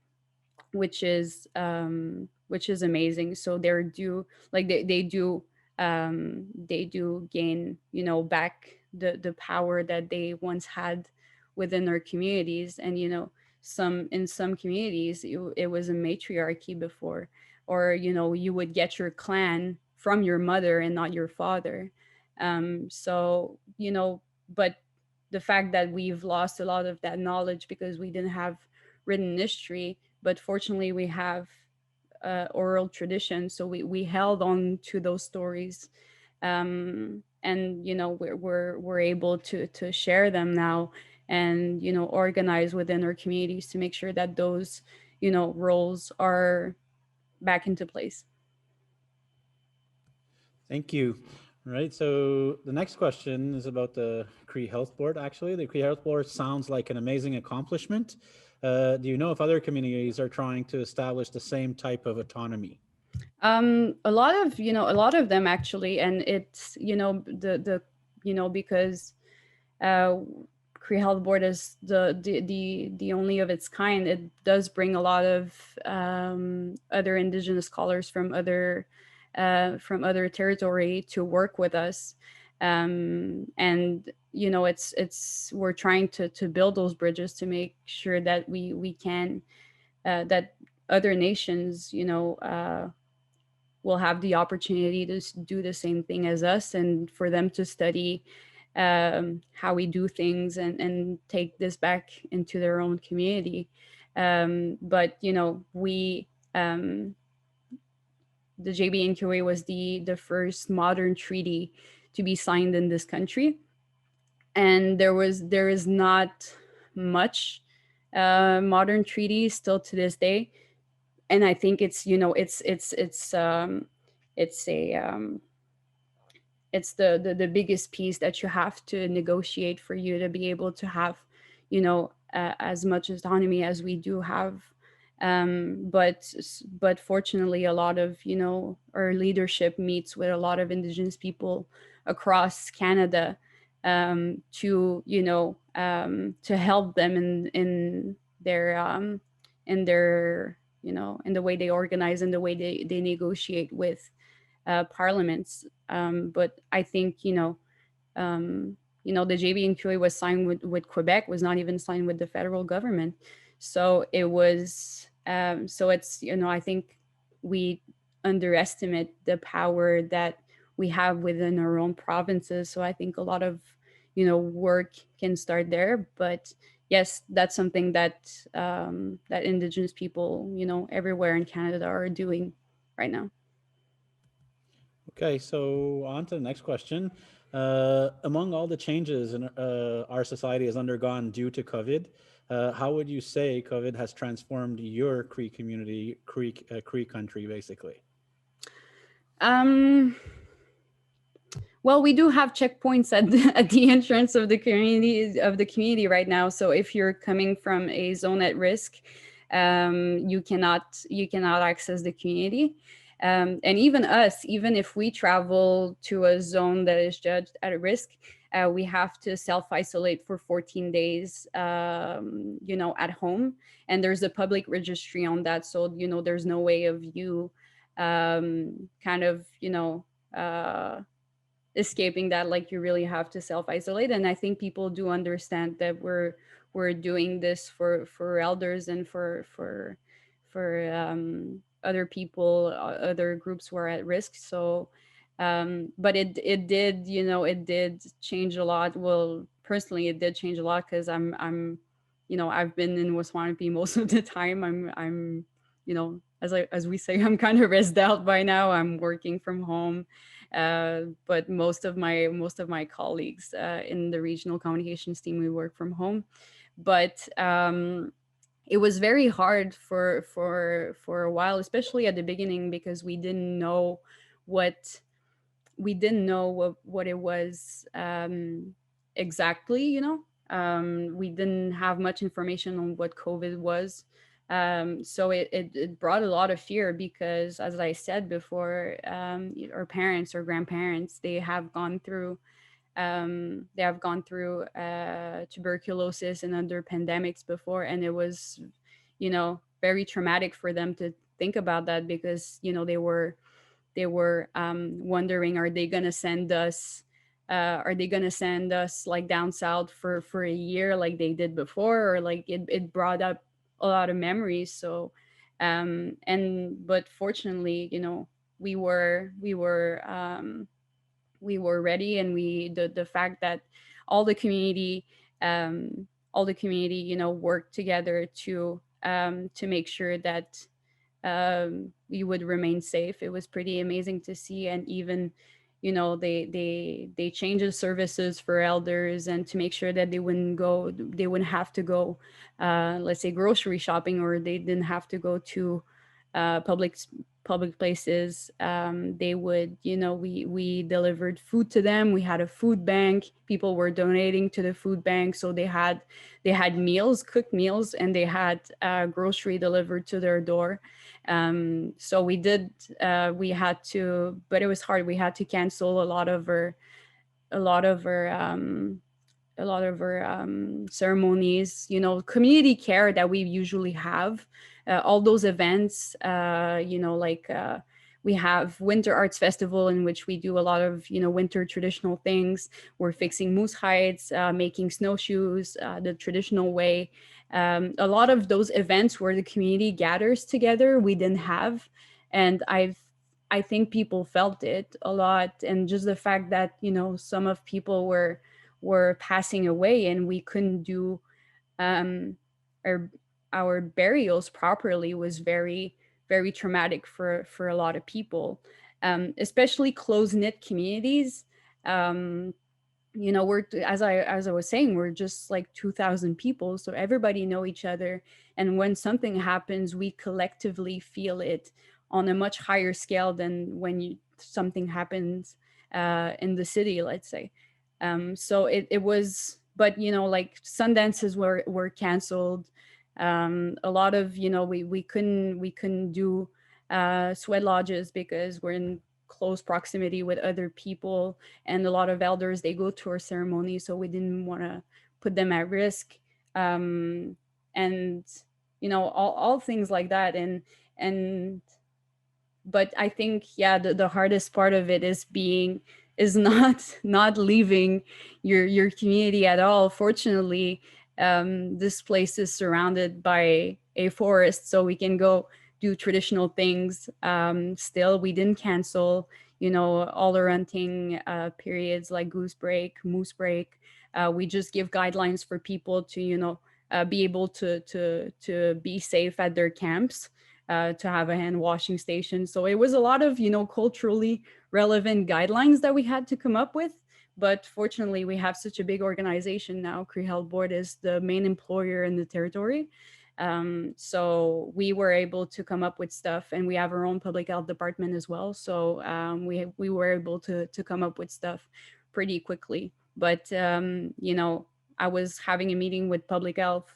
which is amazing. So they're due, like they do gain, back the power that they once had within their communities. And some communities, it was a matriarchy before, or you would get your clan from your mother and not your father. So but the fact that we've lost a lot of that knowledge because we didn't have written history, but fortunately we have oral tradition, so we held on to those stories, and we're able to share them now, and organize within our communities to make sure that those roles are back into place. Thank you. All right. So the next question is about the Cree Health Board. Actually, the Cree Health Board sounds like an amazing accomplishment. Do you know if other communities are trying to establish the same type of autonomy? A lot of them actually, and it's because uh, Cree Health Board is the only of its kind. It does bring a lot of other Indigenous scholars from other territory to work with us, and it's we're trying to build those bridges to make sure that we can that other nations will have the opportunity to do the same thing as us, and for them to study how we do things, and take this back into their own community. But we the JBNQA was the first modern treaty to be signed in this country, and there is not much modern treaties still to this day. And I think it's a it's the biggest piece that you have to negotiate for you to be able to have as much autonomy as we do have. But fortunately, a lot of our leadership meets with a lot of Indigenous people across Canada, to help them in their in the way they organize and the way they negotiate with parliaments. But I think the JBNQA was signed with Quebec, was not even signed with the federal government. So it was so it's I think we underestimate the power that we have within our own provinces. So I think a lot of work can start there. But yes, that's something that Indigenous people everywhere in Canada are doing right now. Okay, so on to the next question. Among all the changes in our society has undergone due to COVID, how would you say COVID has transformed your Cree community, Cree country, basically? Um, well, we do have checkpoints at at the entrance of the community right now. So if you're coming from a zone at risk, you cannot access the community. And even us, even if we travel to a zone that is judged at risk, we have to self isolate for 14 days, at home. And there's a public registry on that, so there's no way of you kind of escaping that. Like, you really have to self isolate. And I think people do understand that we're doing this for elders and for other people, other groups who are at risk. So but it did it did change a lot. Well, personally, it did change a lot because I'm I've been in Waswanipi most of the time. I'm as we say, I'm kind of rest out by now. I'm working from home, but most of my colleagues in the regional communications team, we work from home. But it was very hard for a while, especially at the beginning, because we didn't know what we didn't know what it was exactly, we didn't have much information on what COVID was. So it brought a lot of fear because, as I said before, our parents or grandparents, they have gone through tuberculosis and other pandemics before, and it was, very traumatic for them to think about that, because they were wondering, are they gonna send us like down south for a year like they did before, or like it brought up a lot of memories. So and but fortunately, we were ready, and the fact that all the community worked together to make sure that we would remain safe. It was pretty amazing to see. And even, they changed the services for elders, and to make sure that they wouldn't have to go, let's say, grocery shopping, or they didn't have to go to public places. They would, we delivered food to them. We had a food bank. People were donating to the food bank, so they had meals, cooked meals, and they had grocery delivered to their door. So we had to, but it was hard. We had to cancel a lot of our ceremonies, community care that we usually have, all those events, like we have Winter Arts Festival, in which we do a lot of, winter traditional things. We're fixing moose hides, making snowshoes the traditional way. A lot of those events where the community gathers together, we didn't have. And I think people felt it a lot. And just the fact that, some of people were passing away, and we couldn't do um, our our burials properly was very, very traumatic for a lot of people, especially close knit communities. Um, we're, as I was saying, we're just like 2,000 people, so everybody know each other. And when something happens, we collectively feel it on a much higher scale than when something happens in the city, let's say. So it was, but like Sundances were canceled. A lot of, we couldn't do sweat lodges because we're in close proximity with other people, and a lot of elders, they go to our ceremony, so we didn't want to put them at risk. And all things like that. And but I think, yeah, the hardest part of it is not not leaving your community at all. Fortunately, this place is surrounded by a forest, so we can go do traditional things. Still, we didn't cancel, all the hunting periods like goose break, moose break. We just give guidelines for people to, be able to be safe at their camps, to have a hand washing station. So it was a lot of, culturally relevant guidelines that we had to come up with. But fortunately, we have such a big organization now. Cree Health Board is the main employer in the territory. So we were able to come up with stuff, and we have our own public health department as well. So we were able to come up with stuff pretty quickly. But I was having a meeting with public health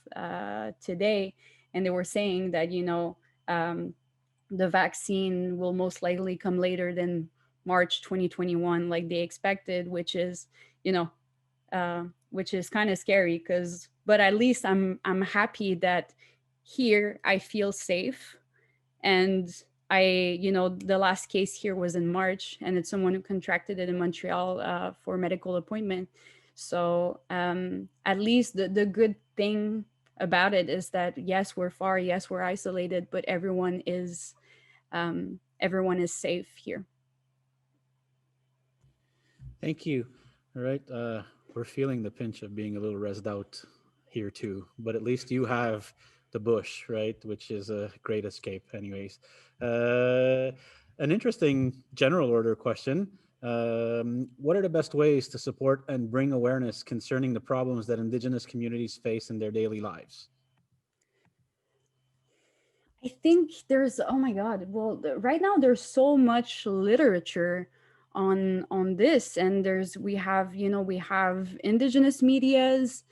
today, and they were saying that, um, the vaccine will most likely come later than March 2021, like they expected, you know, which is kind of scary. Because, but at least I'm happy that here I feel safe. And the last case here was in March, and it's someone who contracted it in Montreal for a medical appointment. So at least the good thing about it is that, yes, we're far, yes, we're isolated, but everyone is safe here. Thank you. All right. We're feeling the pinch of being a little rezzed out here too, but at least you have the bush, right? Which is a great escape, anyways. Uh, an interesting general order question. What are the best ways to support and bring awareness concerning the problems that Indigenous communities face in their daily lives? I think there's, oh my God, well, right now there's so much literature on this. And we have Indigenous medias,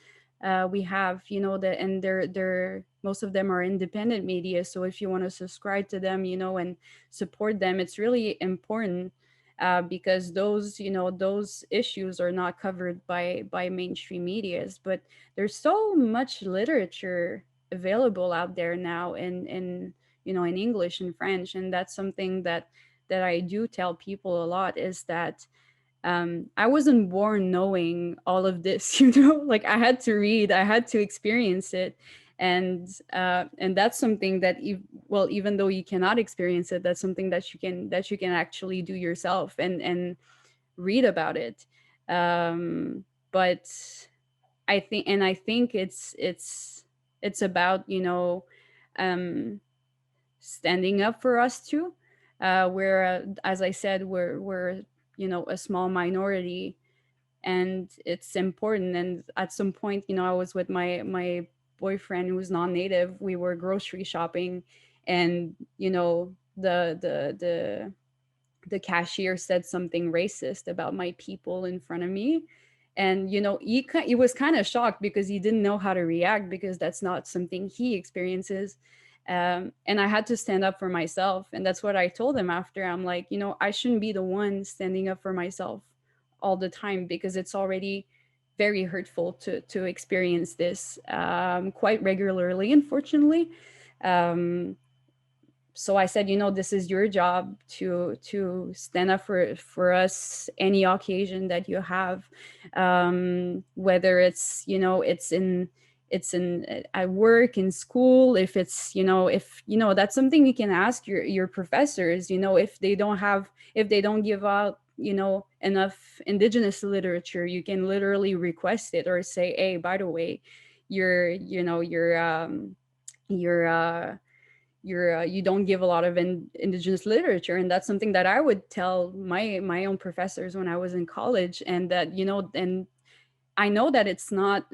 we have, and they're most of them are independent media. So if you want to subscribe to them, and support them, it's really important, because those issues are not covered by mainstream medias. But there's so much literature available out there now in English and French. And that's something that I do tell people a lot, is that I wasn't born knowing all of this, like I had to read, I had to experience it. And that's something that, even though you cannot experience it, that's something that you can actually do yourself, and read about it. But I think it's about, um, standing up for us too. We're, as I said, we're a small minority, and it's important. And at some point, I was with my boyfriend who's non-native. We were grocery shopping, and the cashier said something racist about my people in front of me. And he was kind of shocked, because he didn't know how to react, because that's not something he experiences. And I had to stand up for myself, and that's what I told him after. I'm like, I shouldn't be the one standing up for myself all the time, because it's already very hurtful to experience this, quite regularly, unfortunately. um, so I said, this is your job to stand up for us any occasion that you have, whether it's in at work, in school. If it's if that's something you can ask your professors, if they don't give out enough Indigenous literature, you can literally request it, or say, hey, by the way, you're you know you're you don't give a lot of Indigenous literature. And that's something that I would tell my own professors when I was in college. And that and I know that it's not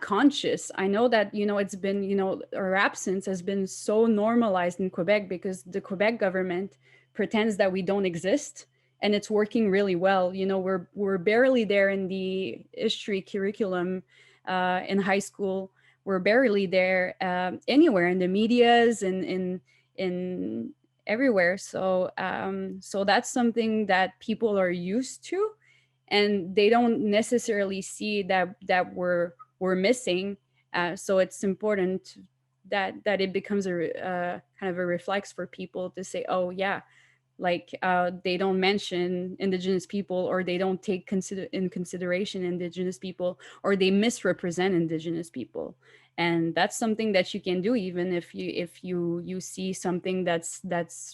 conscious. I know that it's been our absence has been so normalized in Quebec, because the Quebec government pretends that we don't exist, and it's working really well. We're barely there in the history curriculum, in high school. We're barely there, anywhere in the medias, and in everywhere. So that's something that people are used to, and they don't necessarily see that we're missing. So it's important that it becomes a kind of a reflex for people to say, oh yeah, like, they don't mention Indigenous people, or they don't take in consideration Indigenous people, or they misrepresent Indigenous people. And that's something that you can do, even if you see something that's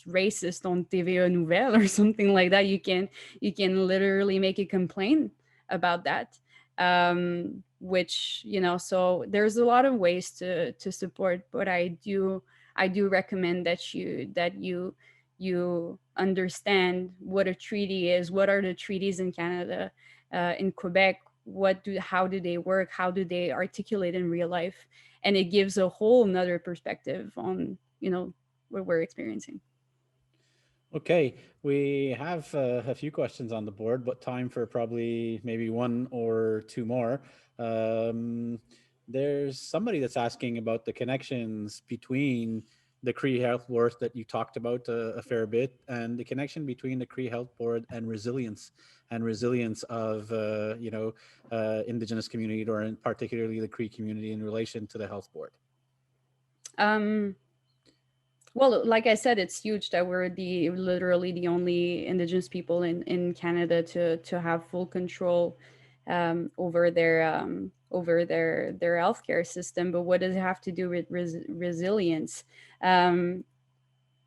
racist on TVA Nouvelle or something like that. You can literally make a complaint about that. Which so there's a lot of ways to support, but I do recommend that you understand what a treaty is, what are the treaties in Canada, in Quebec, how do they work, how do they articulate in real life. And it gives a whole nother perspective on what we're experiencing. Okay, we have a few questions on the board, but time for probably maybe one or two more. Um, there's somebody that's asking about the connections between the Cree Health Board that you talked about a fair bit, and the connection between the Cree Health Board and resilience of Indigenous community, or in particularly the Cree community, in relation to the health board. um Well, like I said, it's huge that we're literally the only Indigenous people in Canada to have full control, over their healthcare system. But what does it have to do with resilience? Um,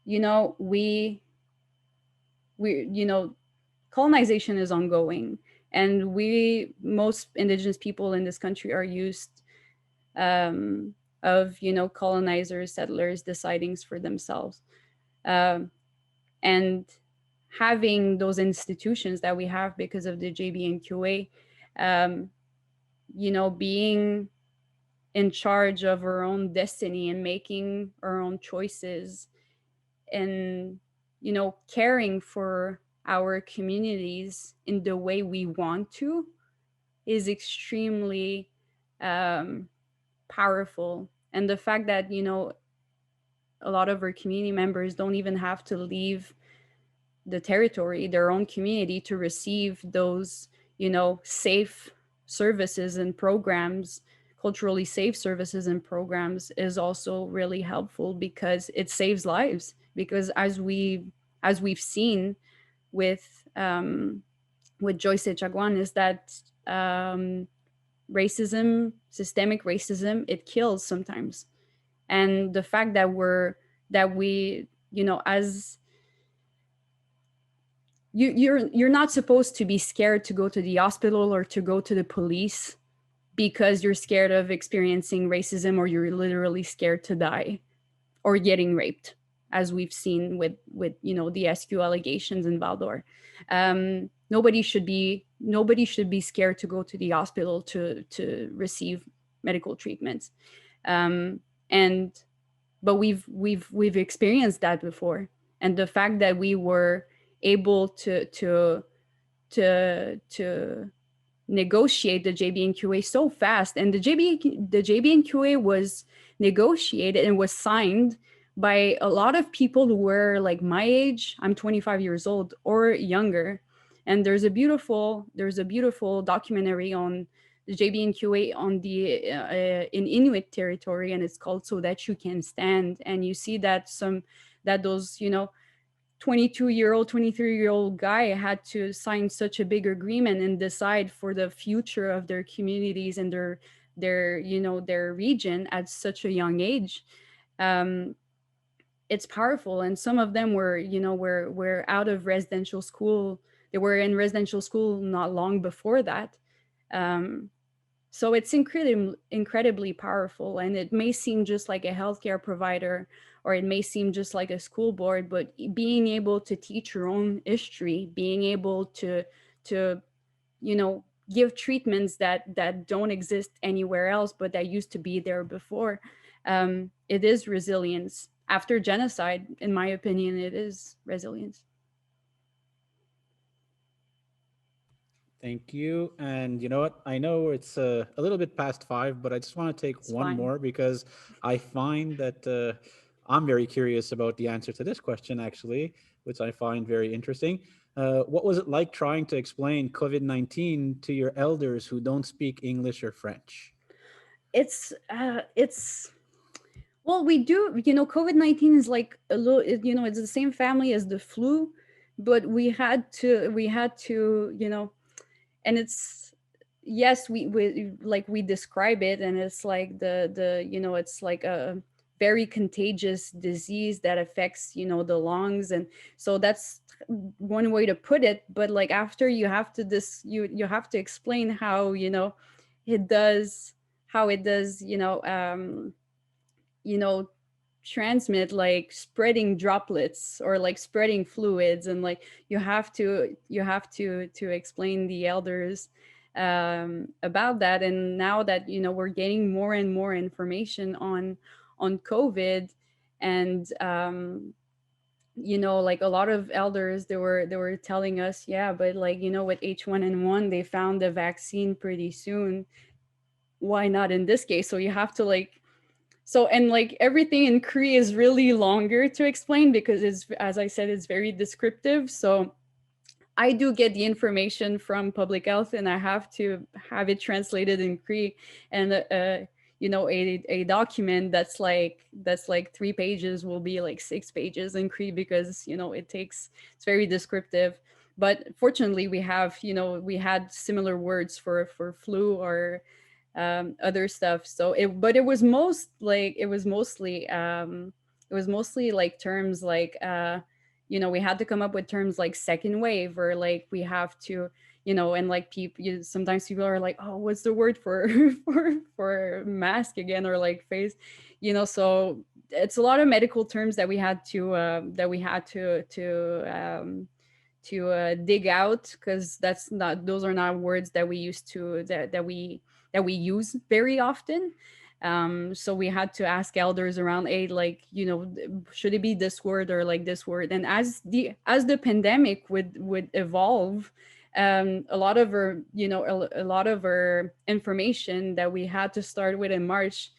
you know, we colonization is ongoing, and most Indigenous people in this country are used, of colonizers, settlers deciding for themselves. Um, and having those institutions that we have because of the JBNQA, um, being in charge of our own destiny and making our own choices, and caring for our communities in the way we want to is extremely um, powerful. And the fact that, a lot of our community members don't even have to leave the territory, their own community, to receive those, safe services and programs, culturally safe services and programs, is also really helpful because it saves lives. Because as we've seen with Joyce Cedric, is that racism, systemic racism, it kills sometimes. And the fact that we, as you're not supposed to be scared to go to the hospital or to go to the police because you're scared of experiencing racism, or you're literally scared to die or getting raped, as we've seen with the SQ allegations in Val-d'Or. Nobody should be scared to go to the hospital to receive medical treatments. um, and but we've experienced that before. And the fact that we were able to negotiate the JBNQA so fast, and the JBNQA was negotiated and was signed by a lot of people who were like my age. I'm 25 years old or younger. And there's a beautiful documentary on the JBNQA on the in Inuit territory, and it's called "So That You Can Stand." And you see that those 22-year-old, 23-year-old guy had to sign such a big agreement and decide for the future of their communities and their region at such a young age. um, it's powerful. And some of them were out of residential school. They were in residential school not long before that. um, so it's incredibly powerful. And it may seem just like a healthcare provider, or it may seem just like a school board, but being able to teach your own history, being able to give treatments that don't exist anywhere else, but that used to be there before. It is resilience. After genocide, in my opinion, it is resilience. Thank you. And you know what? I know it's a little bit past 5, but I just want to take It's one fine. more because I find that I'm very curious about the answer to this question, actually, which I find very interesting. What was it like trying to explain COVID-19 to your elders who don't speak English or French? It's well, we do, COVID-19 is like a little, it's the same family as the flu, but we had to, and it's, yes, we describe it, and it's like it's like a very contagious disease that affects, the lungs. And so that's one way to put it. But like after, you have to explain how, it does, you know transmit, like spreading droplets or like spreading fluids. And like you have to explain the elders about that. And now that, we're getting more and more information on COVID. And like a lot of elders, they were telling us, yeah, but like, with H1N1, they found the vaccine pretty soon. Why not in this case? So you have to like, so, and like everything in Cree is really longer to explain because it's, as I said, it's very descriptive. So I do get the information from public health, and I have to have it translated in Cree. And a document that's like 3 pages will be like 6 pages in Cree, because it's very descriptive. But fortunately, we had similar words for flu or other stuff. So but it was mostly like terms like, we had to come up with terms like second wave, or like we have to, and like sometimes people are like, oh, what's the word for for mask again, or like face, so it's a lot of medical terms that we had to dig out, because those are not words that we used to that we use very often. So we had to ask elders around, hey, like, should it be this word or like this word? And as the pandemic would evolve, a lot of our, a lot of our information that we had to start with in March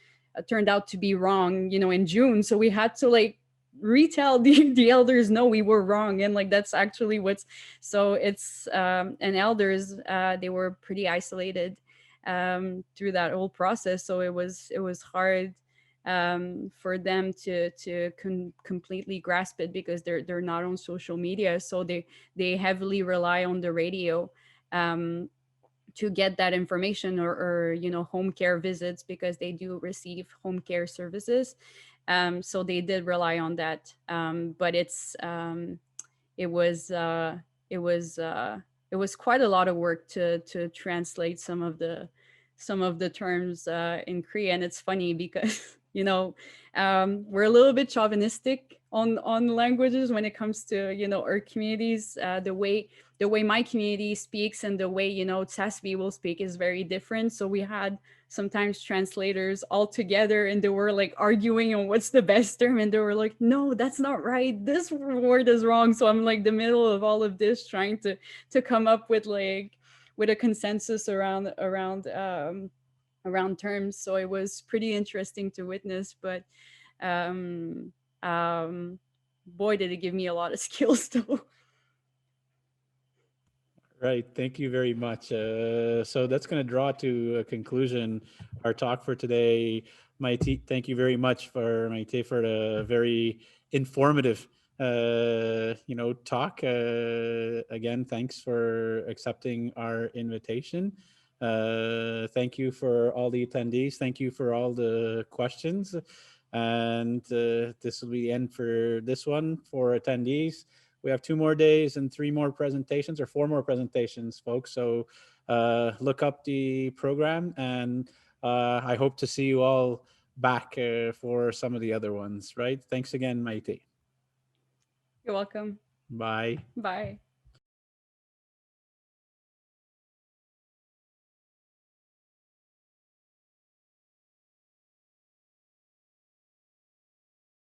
turned out to be wrong, in June. So we had to like retell the elders, no, we were wrong. And like, that's actually what's, so it's, and elders, they were pretty isolated through that whole process. So it was hard for them to completely grasp it, because they're not on social media, so they heavily rely on the radio um, to get that information, or home care visits, because they do receive home care services. So they did rely on that, but it was it was uh, it was quite a lot of work to translate some of the terms in Cree. And it's funny because we're a little bit chauvinistic on languages when it comes to our communities. The way my community speaks and the way Tsasbi will speak is very different. So we had sometimes translators all together, and they were like arguing on what's the best term, and they were like, no, that's not right, this word is wrong. So I'm like the middle of all of this, trying to come up with a consensus around terms. So it was pretty interesting to witness, but um um boy, did it give me a lot of skills though. Right. Thank you very much. So that's going to draw to a conclusion our talk for today. Maïtée, thank you very much for Maïtée for the very informative, talk. Again, thanks for accepting our invitation. Thank you for all the attendees. Thank you for all the questions. And this will be the end for this one for attendees. We have 2 more days and 3 more presentations, or 4 more presentations, folks. So look up the program, and I hope to see you all back for some of the other ones, right? Thanks again, Maïtée. You're welcome. Bye. Bye.